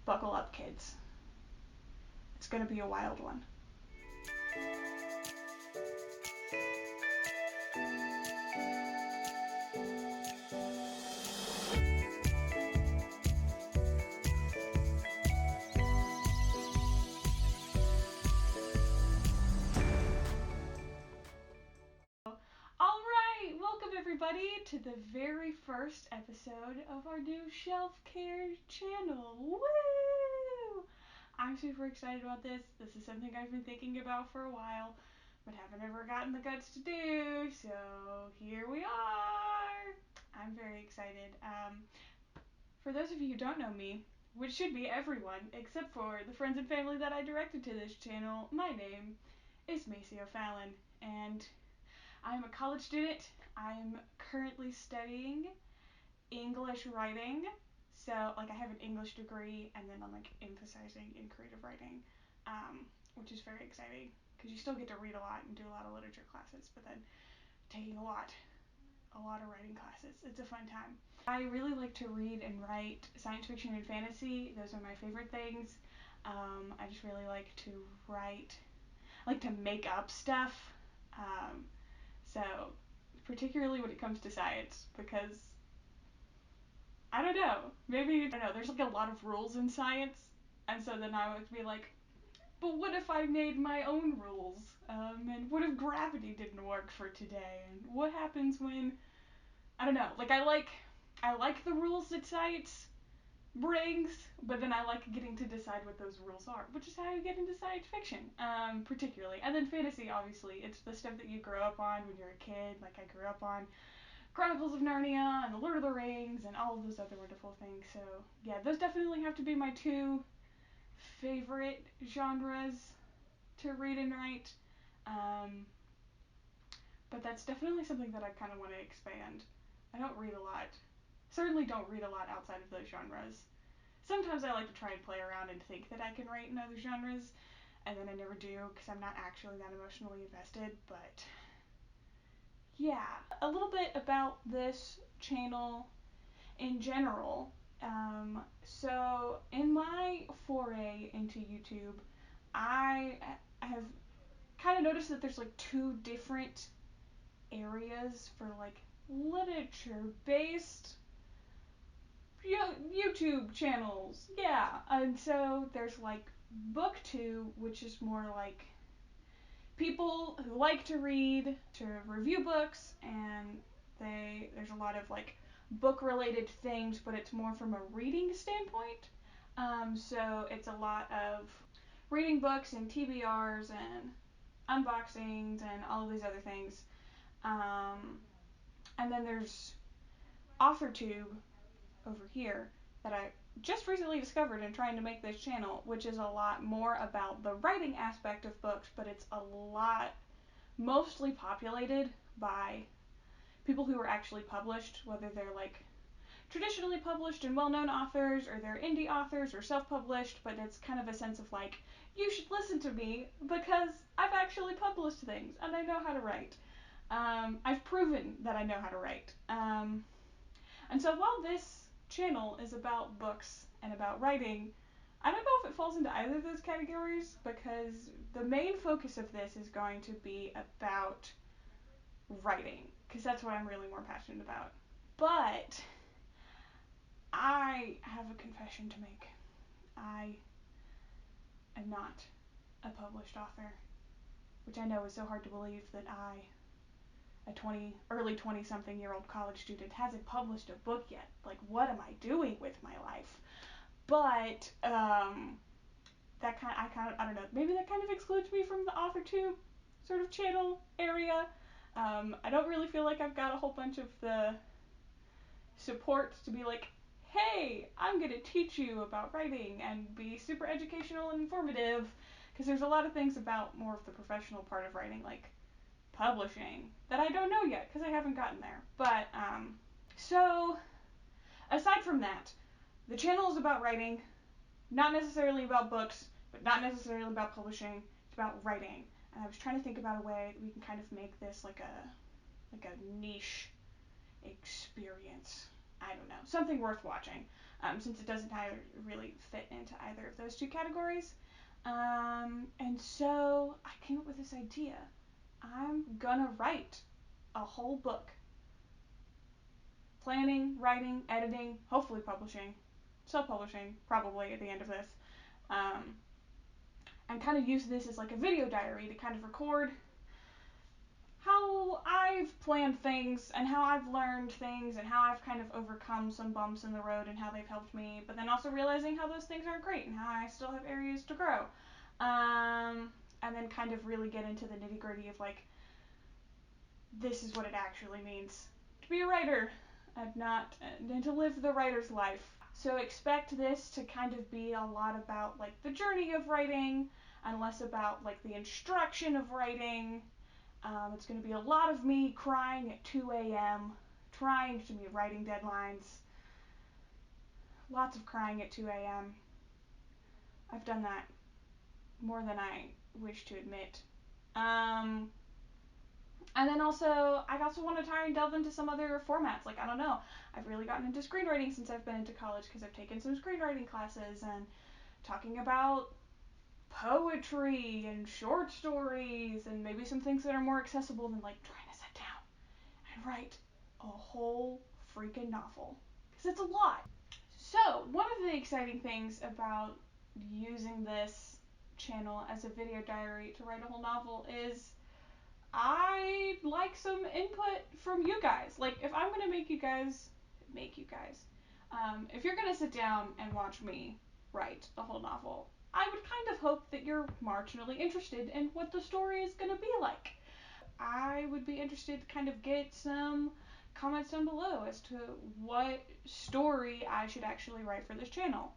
Buckle up, kids. It's gonna be a wild one. Alright, welcome everybody to the very first episode of our new Shelf Care channel. Woo! I'm super excited about this. This is something I've been thinking about for a while, but haven't ever gotten the guts to do, so here we are. I'm very excited. For those of you who don't know me, which should be everyone except for the friends and family that I directed to this channel, my name is Macy O'Fallon, and I'm a college student. I'm currently studying English writing. So, I have an English degree, and then I'm, emphasizing in creative writing, which is very exciting, because you still get to read a lot and do a lot of literature classes, but then taking a lot of writing classes. It's a fun time. I really like to read and write science fiction and fantasy. Those are my favorite things. I just really like to write, to make up stuff. So, particularly when it comes to science, because, I don't know, there's a lot of rules in science, and so then I would be like, but what if I made my own rules? And what if gravity didn't work for today? And what happens when, I don't know, I like the rules that science brings, but then I like getting to decide what those rules are, which is how you get into science fiction, particularly. And then fantasy, obviously, it's the stuff that you grow up on when you're a kid. I grew up on Chronicles of Narnia and The Lord of the Rings and all of those other wonderful things. So yeah, those definitely have to be my two favorite genres to read and write. But that's definitely something that I kind of want to expand. I don't read a lot. Certainly don't read a lot outside of those genres. Sometimes I like to try and play around and think that I can write in other genres, and then I never do because I'm not actually that emotionally invested, but yeah. A little bit about this channel in general. So in my foray into YouTube, I have kind of noticed that there's two different areas for literature-based YouTube channels. Yeah, and so there's BookTube, which is more people who like to read, to review books, and there's a lot of book-related things, but it's more from a reading standpoint. So it's a lot of reading books and TBRs and unboxings and all of these other things. And then there's AuthorTube over here that I just recently discovered in trying to make this channel, which is a lot more about the writing aspect of books, but it's a lot mostly populated by people who are actually published, whether they're traditionally published and well-known authors, or they're indie authors or self-published, but it's kind of a sense of you should listen to me because I've actually published things and I know how to write. I've proven that I know how to write. And so while this channel is about books and about writing, I don't know if it falls into either of those categories, because the main focus of this is going to be about writing, because that's what I'm really more passionate about. But I have a confession to make. I am not a published author, which I know is so hard to believe that a early 20-something-year-old college student, hasn't published a book yet. What am I doing with my life? But I don't know, maybe that kind of excludes me from the AuthorTube sort of channel area. I don't really feel like I've got a whole bunch of the support to be hey, I'm going to teach you about writing and be super educational and informative, because there's a lot of things about more of the professional part of writing, publishing, that I don't know yet because I haven't gotten there. But so aside from that, the channel is about writing, not necessarily about books, but not necessarily about publishing. It's about writing. And I was trying to think about a way that we can kind of make this like a niche experience. I don't know, something worth watching. since it doesn't really fit into either of those two categories. And so I came up with this idea. I'm gonna write a whole book. Planning, writing, editing, hopefully publishing, self-publishing probably at the end of this, and kind of use this as like a video diary to kind of record how I've planned things and how I've learned things and how I've kind of overcome some bumps in the road and how they've helped me, but then also realizing how those things aren't great and how I still have areas to grow. And then kind of really get into the nitty-gritty of like, this is what it actually means to be a writer and to live the writer's life. So expect this to kind of be a lot about like the journey of writing and less about like the instruction of writing. It's going to be a lot of me crying at 2 a.m., trying to meet writing deadlines. Lots of crying at 2 a.m. I've done that more than I wish to admit. And then also, I also want to try and delve into some other formats. Like, I don't know, I've really gotten into screenwriting since I've been into college because I've taken some screenwriting classes and talking about poetry and short stories and maybe some things that are more accessible than like trying to sit down and write a whole freaking novel, because it's a lot. So one of the exciting things about using this channel as a video diary to write a whole novel is I'd like some input from you guys. Like, if I'm gonna make you guys, if you're gonna sit down and watch me write a whole novel, I would kind of hope that you're marginally interested in what the story is gonna be like. I would be interested to kind of get some comments down below as to what story I should actually write for this channel.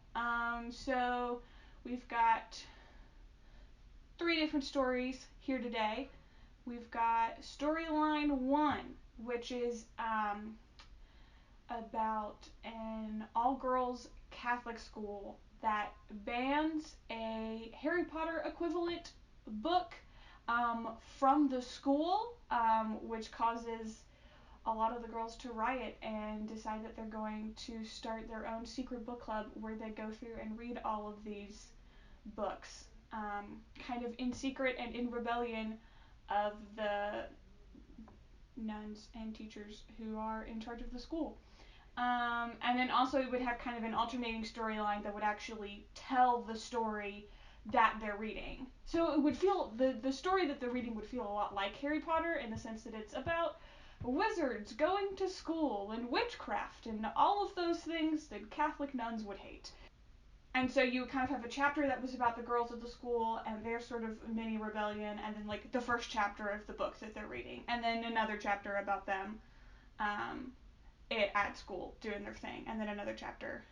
So we've got 3 different stories here today. We've got storyline 1, which is about an all-girls Catholic school that bans a Harry Potter equivalent book from the school, which causes a lot of the girls to riot and decide that they're going to start their own secret book club where they go through and read all of these books, kind of in secret and in rebellion of the nuns and teachers who are in charge of the school. And then also it would have kind of an alternating storyline that would actually tell the story that they're reading. So it would feel, the story that they're reading would feel a lot like Harry Potter in the sense that it's about wizards going to school and witchcraft and all of those things that Catholic nuns would hate. And so you kind of have a chapter that was about the girls at the school and their sort of mini rebellion, and then like the first chapter of the book that they're reading, and then another chapter about them at school doing their thing, and then another chapter.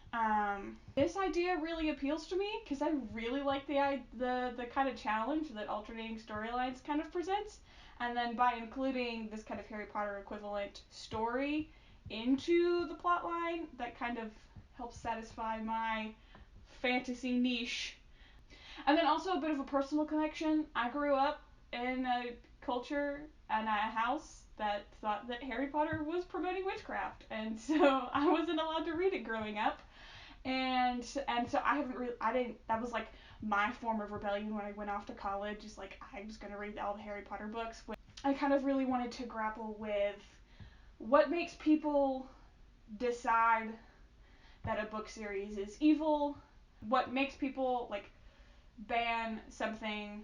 This idea really appeals to me because I really like the kind of challenge that alternating storylines kind of presents, and then by including this kind of Harry Potter equivalent story into the plot line, that kind of helps satisfy my fantasy niche. And then also a bit of a personal connection. I grew up in a culture and a house that thought that Harry Potter was promoting witchcraft, and so I wasn't allowed to read it growing up. And so that was like my form of rebellion when I went off to college, is like, I'm just gonna read all the Harry Potter books. I kind of really wanted to grapple with what makes people decide that a book series is evil, what makes people like ban something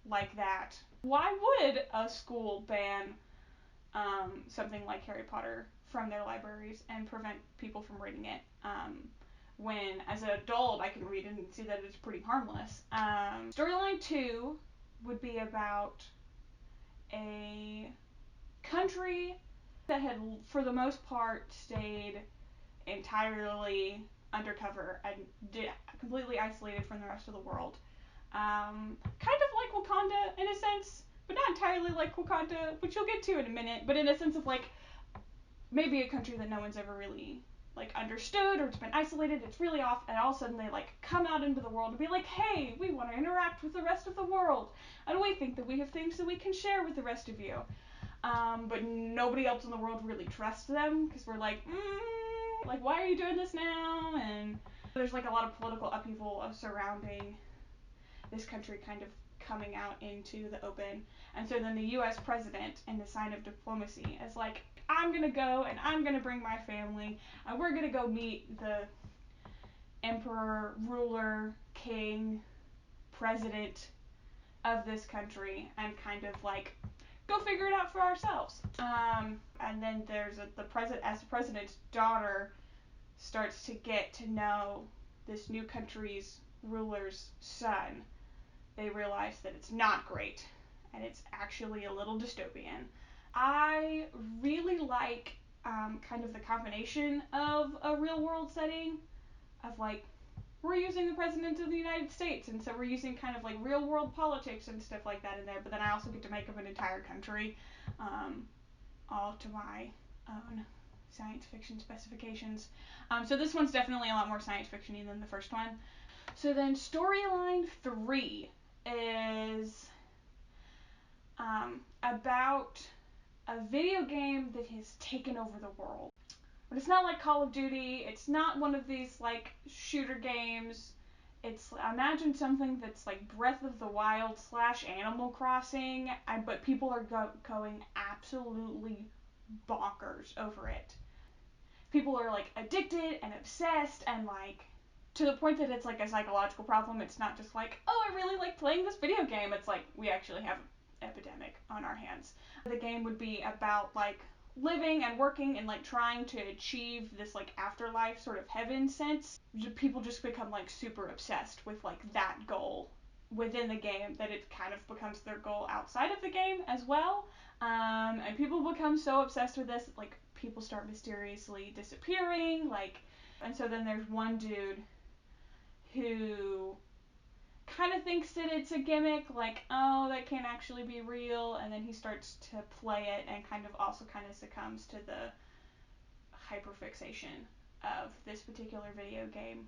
like that. Why would a school ban something like Harry Potter from their libraries and prevent people from reading it, when as an adult I can read it and see that it's pretty harmless. Storyline 2 would be about a country that had for the most part stayed entirely undercover and completely isolated from the rest of the world. Kind of like Wakanda in a sense, but not entirely like Wakanda, which you'll get to in a minute, but in a sense of like maybe a country that no one's ever really like understood, or it's been isolated, it's really off, and all of a sudden they like come out into the world and be like, hey, we want to interact with the rest of the world, and we think that we have things that we can share with the rest of you. But nobody else in the world really trusts them, because we're like, Like, why are you doing this now? And there's like a lot of political upheaval surrounding this country kind of coming out into the open. And so then the US president, in the sign of diplomacy, is like, I'm gonna go and I'm gonna bring my family and we're gonna go meet the emperor, ruler, king, president of this country and kind of like go figure it out for ourselves. And then there's the president's daughter starts to get to know this new country's ruler's son, they realize that it's not great and it's actually a little dystopian. I really like kind of the combination of a real world setting of like, we're using the president of the United States, and so we're using kind of like real world politics and stuff like that in there, but then I also get to make up an entire country all to my own science fiction specifications. So this one's definitely a lot more science fiction-y than the first one. So then storyline 3 is about a video game that has taken over the world. But it's not like Call of Duty, it's not one of these like shooter games. It's, imagine something that's like Breath of the Wild / Animal Crossing, but people are going absolutely bonkers over it. People are like addicted and obsessed and like to the point that it's like a psychological problem. It's not just like, oh, I really like playing this video game. It's like, we actually have an epidemic on our hands. The game would be about like living and working and like trying to achieve this like afterlife sort of heaven sense. People just become like super obsessed with like that goal within the game that it kind of becomes their goal outside of the game as well. And people become so obsessed with this, like people start mysteriously disappearing, like, and so then there's one dude who kind of thinks that it's a gimmick, like, oh, that can't actually be real, and then he starts to play it and kind of also kind of succumbs to the hyperfixation of this particular video game,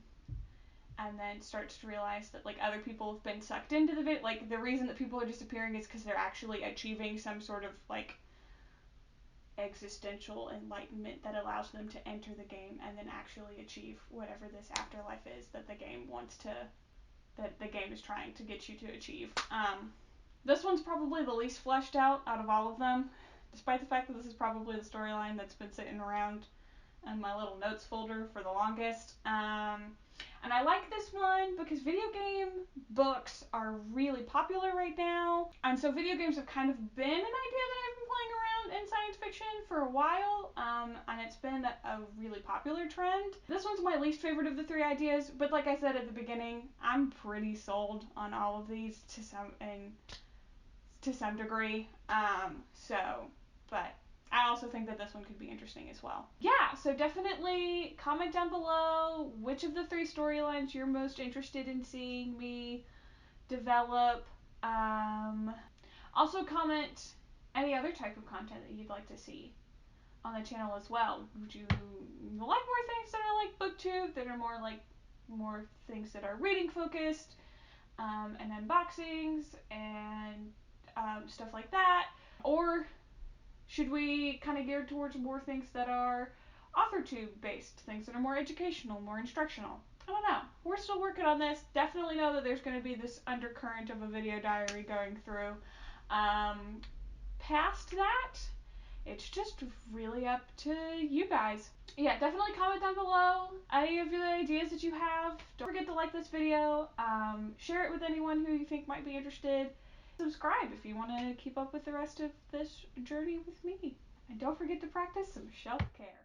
and then starts to realize that like other people have been sucked into the video. Like the reason that people are disappearing is because they're actually achieving some sort of like existential enlightenment that allows them to enter the game and then actually achieve whatever this afterlife is that the game is trying to get you to achieve. This one's probably the least fleshed out of all of them, despite the fact that this is probably the storyline that's been sitting around in my little notes folder for the longest. And I like this one because video game books are really popular right now, and so video games have kind of been an idea that I've been playing around in science fiction for a while, and it's been a really popular trend. This one's my least favorite of the 3 ideas, but like I said at the beginning, I'm pretty sold on all of these to some degree. But I also think that this one could be interesting as well. Yeah, so definitely comment down below which of the 3 storylines you're most interested in seeing me develop. Also comment any other type of content that you'd like to see on the channel as well. Would you like more things that are like BookTube, that are more things that are reading focused, and unboxings and stuff like that? Or should we kind of gear towards more things that are AuthorTube based, things that are more educational, more instructional? I don't know. We're still working on this. Definitely know that there's going to be this undercurrent of a video diary going through. Past that, it's just really up to you guys. Yeah, definitely comment down below any of the ideas that you have. Don't forget to like this video. Share it with anyone who you think might be interested. Subscribe if you want to keep up with the rest of this journey with me. And don't forget to practice some shelf care.